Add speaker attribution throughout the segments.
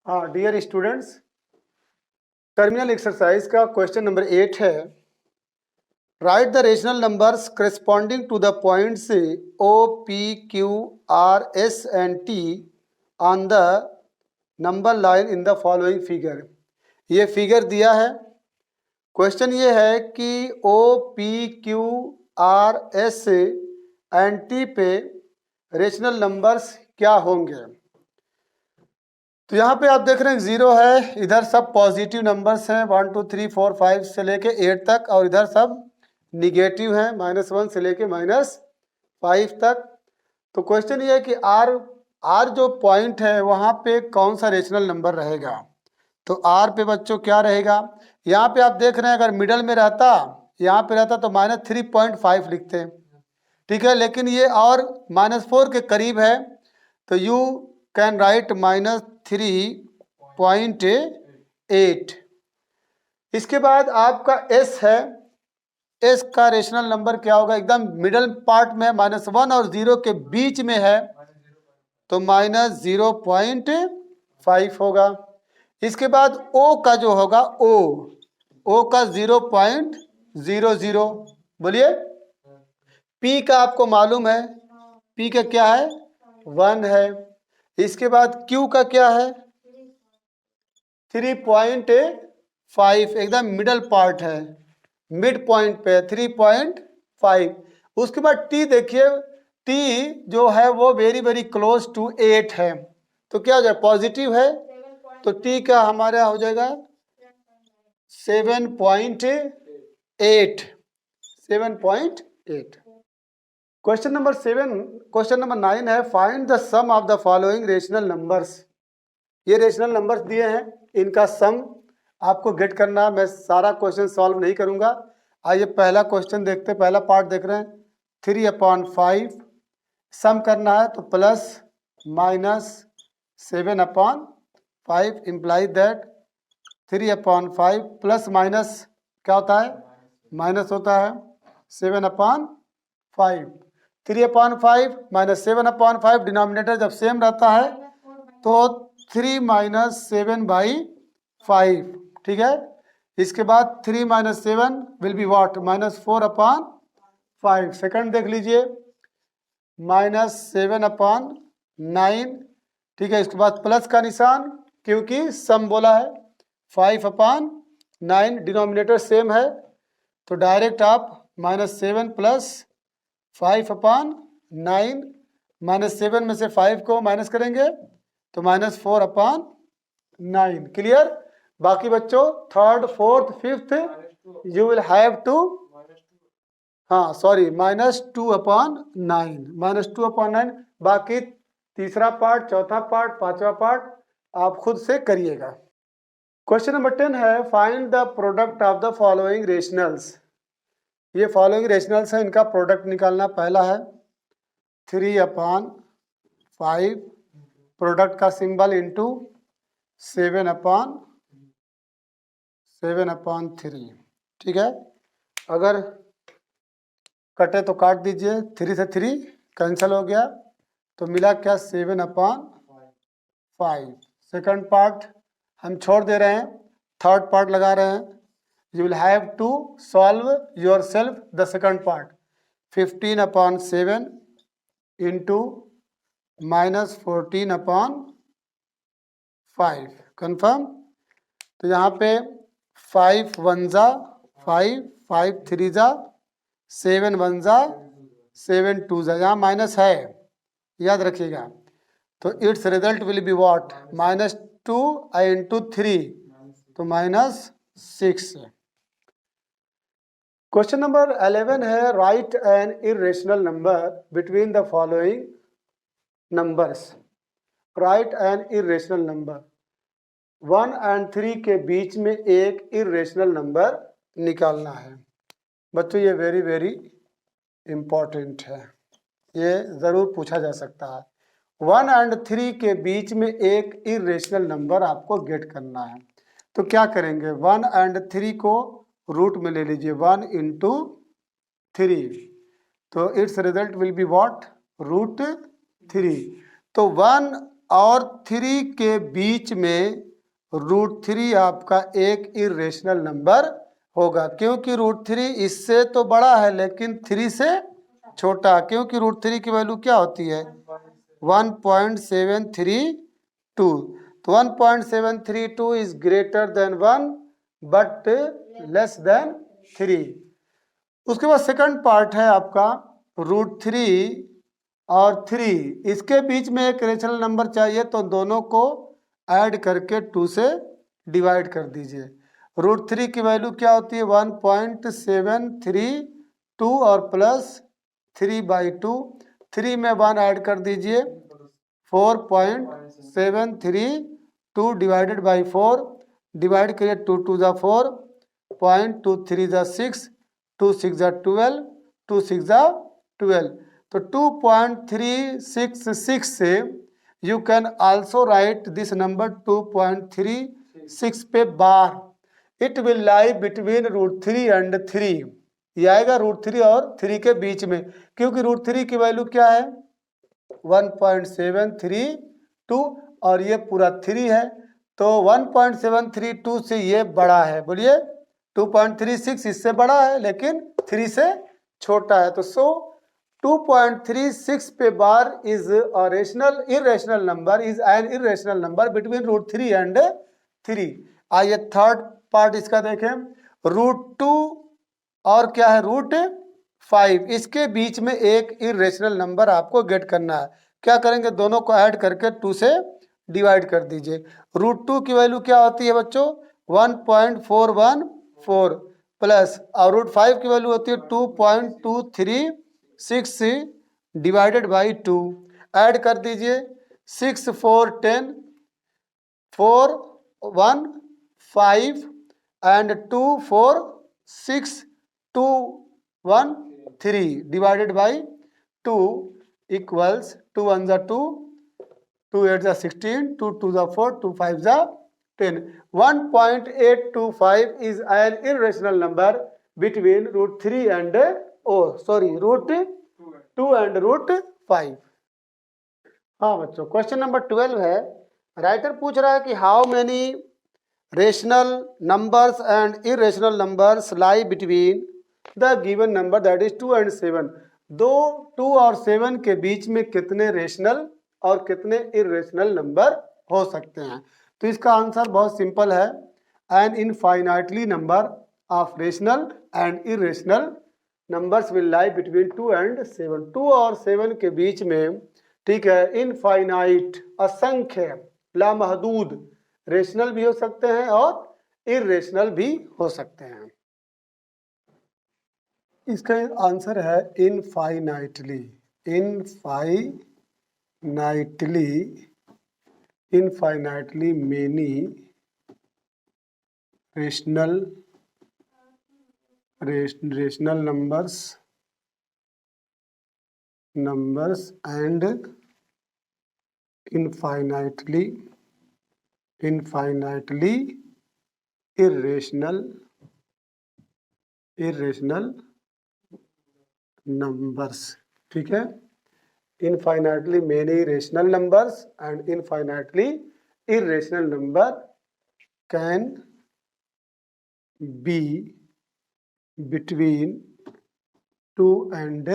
Speaker 1: हाँ dear students, terminal exercise का question number 8 है। Write the rational numbers corresponding to the points O P Q R S and T on the number line in the following figure. ये figure दिया है। Question ये है कि O P Q R S and T पे rational numbers क्या होंगे। तो यहाँ पे आप देख रहे हैं 0 है, इधर सब पॉजिटिव नंबर्स हैं 1 2 3 4 5 से लेके 8 तक, और इधर सब निगेटिव हैं -1 से लेके -5 तक। तो क्वेश्चन ये है कि आर जो पॉइंट है वहाँ पे कौन सा रेशनल नंबर रहेगा। तो आर पे बच्चों क्या रहेगा, यहाँ पे आप देख रहे हैं अगर मिडल में रहता, यहाँ पे रहता तो -3.5 लिखते हैं, ठीक है, लेकिन ये और -4 के करीब है तो यू कैन राइट -3.8। इसके बाद आपका एस है, एस का रेशनल नंबर क्या होगा, एकदम मिडल पार्ट में -1 और 0 के बीच में है तो -0.5 होगा। इसके बाद ओ का जो होगा ओ का 0.00, बोलिए। पी का आपको मालूम है, पी का क्या है 1 है। इसके बाद क्यू का क्या है 3.5, एकदम मिडल पार्ट है, मिड पॉइंट पे 3.5। उसके बाद टी देखिए, टी जो है वो वेरी वेरी क्लोज टू 8 है, तो क्या हो जाएगा पॉजिटिव है, तो टी का हमारा हो जाएगा 7.8। क्वेश्चन नंबर 9 है, find the sum of the following rational numbers. ये रेशनल नंबर्स दिए हैं, इनका सम आपको गेट करना है। मैं सारा क्वेश्चन सॉल्व नहीं करूंगा। आइए पहला क्वेश्चन देखते हैं, पहला पार्ट देख रहे हैं। 3/5 सम करना है तो +-7/5 इम्प्लाई दैट 3/5 प्लस माइनस क्या होता है, माइनस होता है 7/5। 3/5 -7/5 डिनोमिनेटर जब सेम रहता है तो 3 - 7/5, ठीक है। इसके बाद 3 - 7 विल बी वॉट -4/5। सेकंड देख लीजिए -7/9, ठीक है। इसके बाद प्लस का निशान क्योंकि सम बोला है, 5/9 डिनोमिनेटर सेम है तो डायरेक्ट आप -7 + 5/9, -7 में से 5 को माइनस करेंगे तो -4/9। क्लियर। बाकी बच्चों third fourth fifth you will have to, हाँ सॉरी -2/9 बाकी तीसरा पार्ट, चौथा पार्ट, पांचवा पार्ट आप खुद से करिएगा। क्वेश्चन नंबर 10 है, find the product of the following rationals. ये फॉलोइंग रेशनल्स है, इनका प्रोडक्ट निकालना। पहला है 3/5, प्रोडक्ट का सिंबल इंटू 7/3, ठीक है। अगर कटे तो काट दीजिए, 3 से 3 कैंसिल हो गया तो मिला क्या 7/5। सेकंड पार्ट हम छोड़ दे रहे हैं, थर्ड पार्ट लगा रहे हैं। You will have to solve yourself the second part. 15/7 into -14/5, confirm. तो यहाँ पे 5 1 जा 5, 5 3 जा 7 1 जा 7 2 जा, यहाँ माइनस है याद रखिएगा। तो it's result will be what -2 into 3 तो -6। क्वेश्चन नंबर 11 है, right an irrational number between the following numbers. Right an irrational number, 1 और 3 के बीच में एक इरेशनल नंबर निकालना है। बच्चों ये वेरी वेरी इंपॉर्टेंट है, ये ज़रूर पूछा जा सकता है। 1 और 3 के बीच में एक इरेशनल नंबर आपको गेट करना है। तो क्या करेंगे, 1 और 3 को रूट में ले लीजिए, 1 × 3, तो it's result will be what √3। तो 1 और 3 के बीच में √3 आपका एक इरेशनल नंबर होगा, क्योंकि √3 इससे तो बड़ा है लेकिन 3 से छोटा, क्योंकि √3 की वैल्यू क्या होती है 1.732, तो 1.732 is greater than 1 but less than 3। उसके बाद सेकंड पार्ट है आपका √3 और 3, इसके बीच में एक रेशनल नंबर चाहिए, तो दोनों को ऐड करके 2 से डिवाइड कर दीजिए। √3 की वैल्यू क्या होती है 1.732 और प्लस 3/2, 3 में 1 ऐड कर दीजिए 4.732 डिवाइडेड बाई 4, डिवाइड करिए 2 2 ज़ा 4, 0.23 ज़ा 6, 2 6 ज़ा 12, 2 6 ज़ा 12, तो 2.366 से you can also write this number 2.36 पे बार, it will lie between √3 and 3, ये आएगा √3 और 3 के बीच में, क्योंकि √3 की वैल्यू क्या है 1.732 और ये पूरा 3 है, तो 1.732 से ये बड़ा है, बोलिए 2.36 इससे बड़ा है लेकिन 3 से छोटा है, तो सो 2.36 पे bar is a rational irrational number, is an irrational number between √3 and 3। आइए थर्ड पार्ट इसका देखें, √2 और क्या है √5, इसके बीच में एक इरेशनल नंबर आपको गेट करना है। क्या करेंगे, दोनों को ऐड करके 2 से डिवाइड कर दीजिए। √2 की वैल्यू क्या होती है बच्चों 1.414 प्लस, और √5 की वैल्यू होती है 2.236 डिवाइडेड बाई 2, ऐड कर दीजिए 6 4 10, 4 1 5 एंड 2 4 6 2 1 3 डिवाइडेड बाई 2 इक्वल्स 2 1 ज़ा 2, 2 8 ज़ा 16, 2 2 ज़ा 4, 2 5 ज़ा 10। 1.825 is an irrational number between √3 and √2 and √5। हाँ बच्चों, क्वेश्चन नंबर 12 है, राइटर पूछ रहा है कि how many rational numbers and irrational numbers lie between the given number that is 2 and 7, 2 और 7 के बीच में कितने रेशनल और कितने इरेशनल नंबर हो सकते हैं। तो इसका आंसर बहुत सिंपल है, an infinitely number of rational and irrational numbers will lie between 2 and 7, 2 और 7 के बीच में, ठीक है, इनफाइनाइट असंख्य लामहदूद रेशनल भी हो सकते हैं और इरेशनल भी हो सकते हैं। इसका आंसर है infinitely, infinitely many rational numbers and infinitely irrational numbers, ठीक है, infinitely many rational numbers and infinitely irrational number can be between 2 and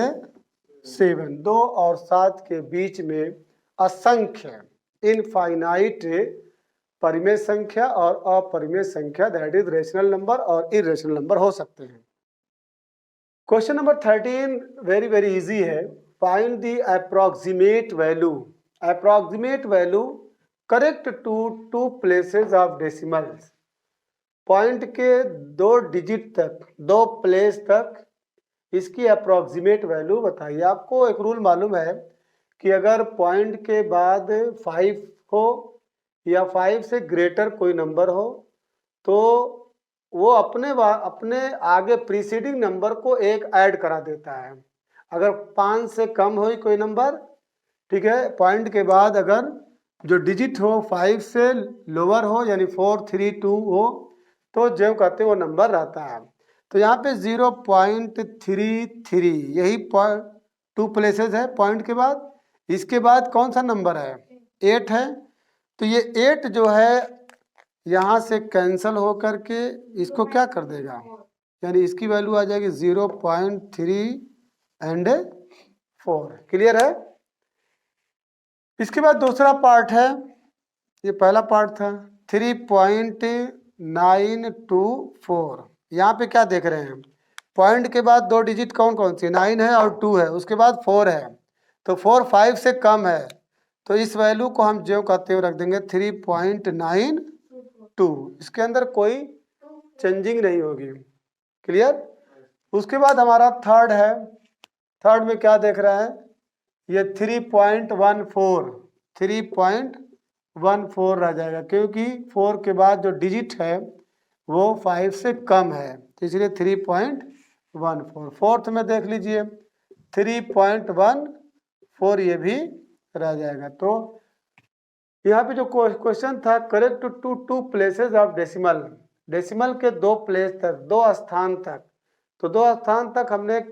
Speaker 1: 7, 2 और 7 के बीच में असंख्य इनफाइनाइट परिमेय संख्या और अपरिमेय संख्या दैट इज रेशनल नंबर और इरेशनल नंबर हो सकते हैं। Question number 13 very very easy है, find the approximate value correct to 2 places of decimals, point के 2 डिजिट तक, 2 प्लेस तक इसकी अप्रोक्सीमेट वैल्यू बताइए। आपको एक रूल मालूम है कि अगर पॉइंट के बाद 5 हो या 5 से ग्रेटर कोई नंबर हो तो वो अपने आगे प्रीसीडिंग नंबर को एक ऐड करा देता है। अगर 5 से कम हो कोई नंबर, ठीक है, पॉइंट के बाद अगर जो डिजिट हो 5 से लोअर हो यानी 4 3 2 हो तो जो कहते हैं वो नंबर रहता है। तो यहाँ पे 0.33 यही 2 प्लेसेस है पॉइंट के बाद। इसके बाद कौन सा नंबर है 8 है, तो ये 8 जो है यहाँ से कैंसल हो करके इसको क्या कर देगा, यानी इसकी वैल्यू आ जाएगी 0.3 एंड 4। क्लियर है। इसके बाद दूसरा पार्ट है, ये पहला पार्ट था 3.924। यहाँ पे क्या देख रहे हैं, पॉइंट के बाद दो डिजिट कौन कौन सी, 9 है और 2 है, उसके बाद 4 है, तो 4 5 से कम है, तो इस वैल्यू को हम जो कहते हुए रख देंगे 3.92। इसके अंदर कोई चेंजिंग नहीं होगी। क्लियर। उसके बाद हमारा थर्ड है, थर्ड में क्या देख रहा है, ये 3.14 रह जाएगा, क्योंकि 4 के बाद जो डिजिट है वो 5 से कम है, तो इसलिए 3.14। फोर्थ में देख लीजिए 3.14, ये भी रह जाएगा। तो यहाँ पे जो क्वेश्चन था, correct to two places of decimal, decimal के दो प्लेस तक, दो स्थान तक, तो दो स्थान तक हमने,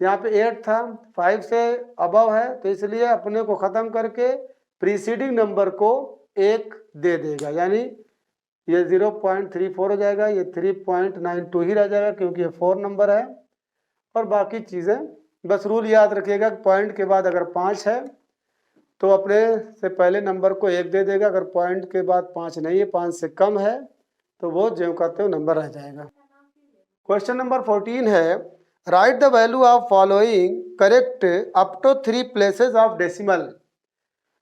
Speaker 1: यहाँ पे 8 था, 5 से अबव है, तो इसलिए अपने को ख़त्म करके प्रीसीडिंग नंबर को 1 दे देगा, यानी ये 0.34 हो जाएगा, ये 3.92 ही रह जाएगा क्योंकि ये 4 नंबर है। और बाकी चीज़ें बस रूल याद रखिएगा, पॉइंट के बाद अगर 5 है तो अपने से पहले नंबर को 1 दे देगा, अगर पॉइंट के बाद 5 नहीं है, 5 से कम है, तो वो जो कहते हो नंबर रह जाएगा। क्वेश्चन नंबर 14 है, write the value of following correct up to 3 places of decimal.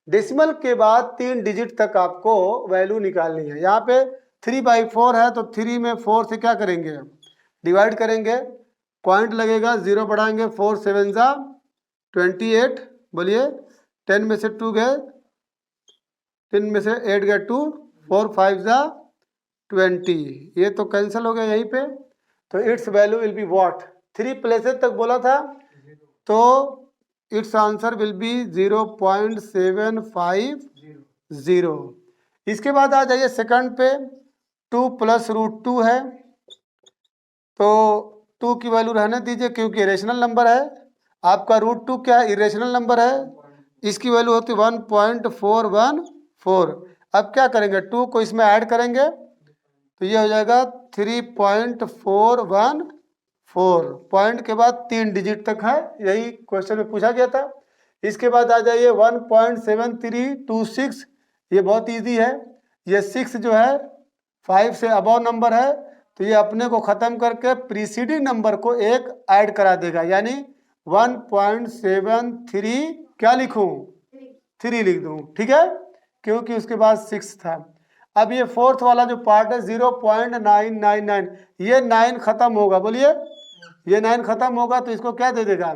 Speaker 1: Decimal के बाद 3 डिजिट तक आपको वैल्यू निकालनी है। यहाँ पे 3/4 है, तो 3 में 4 से क्या करेंगे, डिवाइड करेंगे, पॉइंट लगेगा, 0 बढ़ाएंगे, 4 7 जा 28, बोलिए 10 में से 2 गए, 3 में से 8 गए 2, 4 5 जा 20, ये तो कैंसिल हो गया यहीं पे, तो it's value will be what, 3 places तक बोला था, तो इट्स आंसर विल बी 0.750। इसके बाद आ जाइए सेकंड पे, 2 + √2 है, तो 2 की वैल्यू रहने दीजिए क्योंकि रेशनल नंबर है, आपका √2 क्या है, इरेशनल नंबर है, इसकी वैल्यू होती है 1.414। अब क्या करेंगे, 2 को इसमें ऐड करेंगे, तो ये हो जाएगा 3.414। पॉइंट के बाद 3 डिजिट तक है, यही क्वेश्चन में पूछा गया था। इसके बाद आ जाइए 1.7326, ये बहुत इजी है, ये 6 जो है 5 से अबव नंबर है, तो ये अपने को ख़त्म करके प्रीसीडिंग नंबर को 1 ऐड करा देगा, यानी 1.73 क्या लिखूं, 3 लिख दूं, ठीक है, क्योंकि उसके बाद 6 था। अब ये फोर्थ वाला जो पार्ट है 0.999, ये 9 खत्म होगा, बोलिए ये 9 खत्म होगा, तो इसको क्या दे देगा,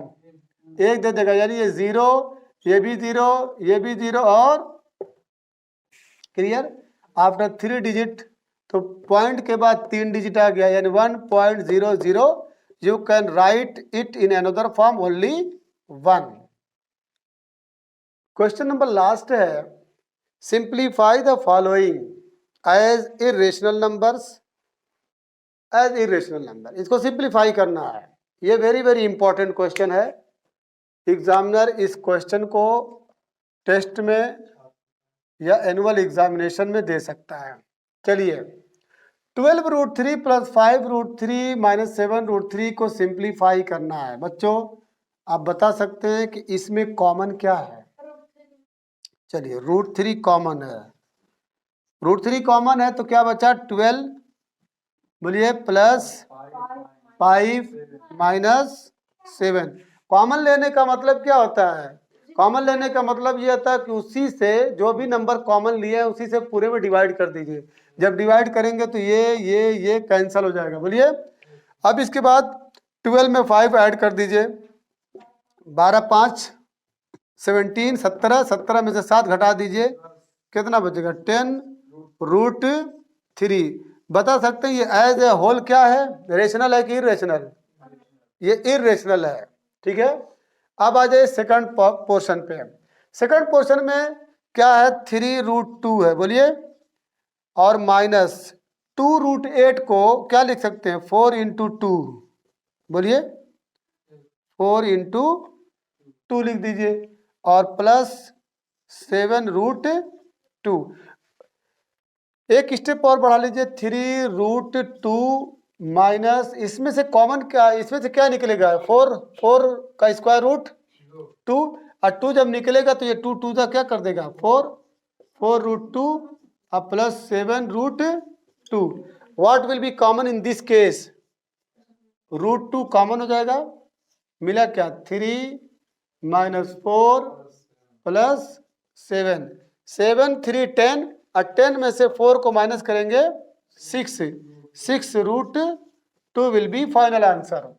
Speaker 1: 1 दे देगा, यानी ये 0, ये भी 0, ये भी 0, और क्लियर। आफ्टर 3 डिजिट, तो पॉइंट के बाद 3 डिजिट आ गया, यानी 1.00, you can write it in another form only 1। Question number last है, simplify the following as irrational numbers, as irrational number, इसको सिंप्लीफाई करना है। ये वेरी वेरी इंपॉर्टेंट क्वेश्चन है, एग्जामिनर इस क्वेश्चन को टेस्ट में या एनुअल एग्जामिनेशन में दे सकता है। चलिए, 12√3 + 5√3 - 7√3 को सिंप्लीफाई करना है। बच्चों आप बता सकते हैं कि इसमें कॉमन क्या है, चलिए √3 कॉमन है, √3 कॉमन है, तो क्या बचा 12, बोलिए +5 - 7। कॉमन लेने का मतलब क्या होता है, कॉमन लेने का मतलब ये होता है कि उसी से जो भी नंबर कॉमन लिए हैं उसी से पूरे में डिवाइड कर दीजिए, जब डिवाइड करेंगे तो ये कैंसिल हो जाएगा, बोलिए। अब इसके बाद 12 में 5 ऐड कर दीजिए, 12 5 17, 17, 17 में से 7 घटा दीजिए, कितना बचेगा 10√3। बता सकते हैं ये एज ए होल क्या है, रेशनल है कि इरेशनल, ये इरेशनल है, ठीक है। अब आ जाए सेकंड पोर्शन पे, सेकंड पोर्शन में क्या है, 3√2 है, बोलिए, और -2√8 को क्या लिख सकते हैं, 4 × 2, बोलिए 4 × 2 लिख दीजिए, और 7√2। एक स्टेप और बढ़ा लीजिए, 3√2 माइनस, इसमें से कॉमन क्या, इसमें से क्या निकलेगा, 4 का स्क्वायर रूट 2, और 2 जब निकलेगा तो ये 2 का क्या कर देगा, 4√2 plus 7√2। What will be common in this case, √2 common हो जाएगा, मिला क्या, 3 माइनस 4 प्लस 7, 7 3 10, और 10 में से 4 को माइनस करेंगे 6√2 विल बी फाइनल आंसर।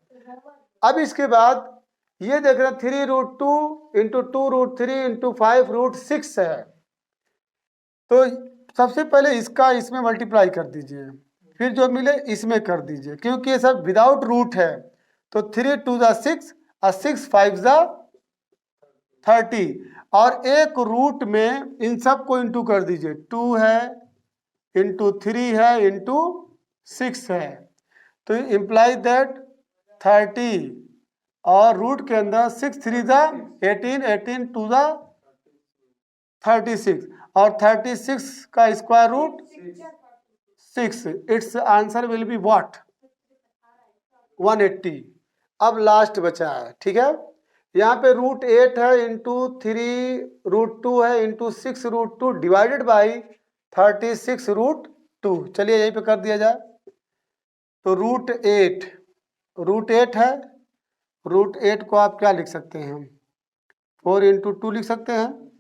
Speaker 1: अब इसके बाद ये देख रहे हैं 3√2 इंटू 2√3 इंटू 5√6 है, तो सबसे पहले इसका इसमें मल्टीप्लाई कर दीजिए, फिर जो मिले इसमें कर दीजिए, क्योंकि ये सब विदाउट रूट है। तो 3 2 6 और 6 5 30, और एक रूट में इन सब को इंटू कर दीजिए, 2 है इंटू 3 है इंटू 6 है, तो इम्प्लाई दैट 30, और रूट के अंदर 6 3 18, 18 2 36, और 36 का square root 6, it's answer will be what, 180। अब लास्ट बचा है, ठीक है, यहाँ पे √8 है इंटू 3√2 है इंटू 6√2 डिवाइडेड बाई 36√2। चलिए यहीं पे कर दिया जाए, तो √8 है, √8 को आप क्या लिख सकते हैं, 4 इंटू 2 लिख सकते हैं,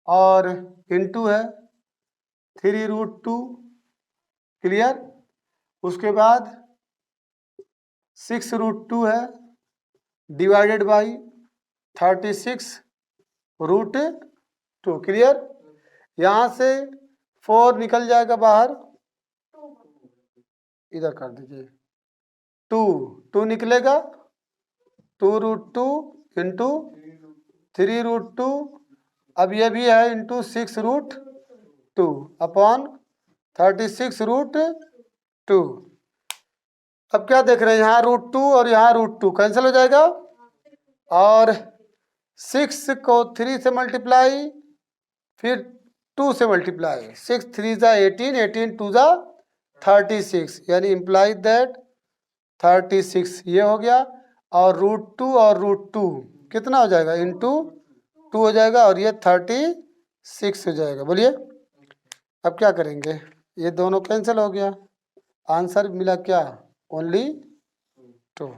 Speaker 1: और इंटू है 3√2, क्लियर। उसके बाद 6√2 है डिवाइडेड बाई 36√2, क्लियर। यहाँ से 4 निकल जाएगा बाहर, इधर कर दीजिए, 2 निकलेगा, 2√2 इंटू 3√2, अब ये भी है इंटू 6√2 अपॉन 36√2। अब क्या देख रहे हैं, यहाँ √2 और यहाँ √2 कैंसिल हो जाएगा, और 6 को 3 से मल्टीप्लाई, फिर 2 से मल्टीप्लाई, 6 3 18, 18 2 36, यानी इम्प्लाई दैट 36 ये हो गया, और √2 और √2 कितना हो जाएगा, इंटू 2 हो जाएगा, और ये 36 हो जाएगा। बोलिए अब क्या करेंगे, ये दोनों कैंसिल हो गया, आंसर मिला क्या, ओनली 2।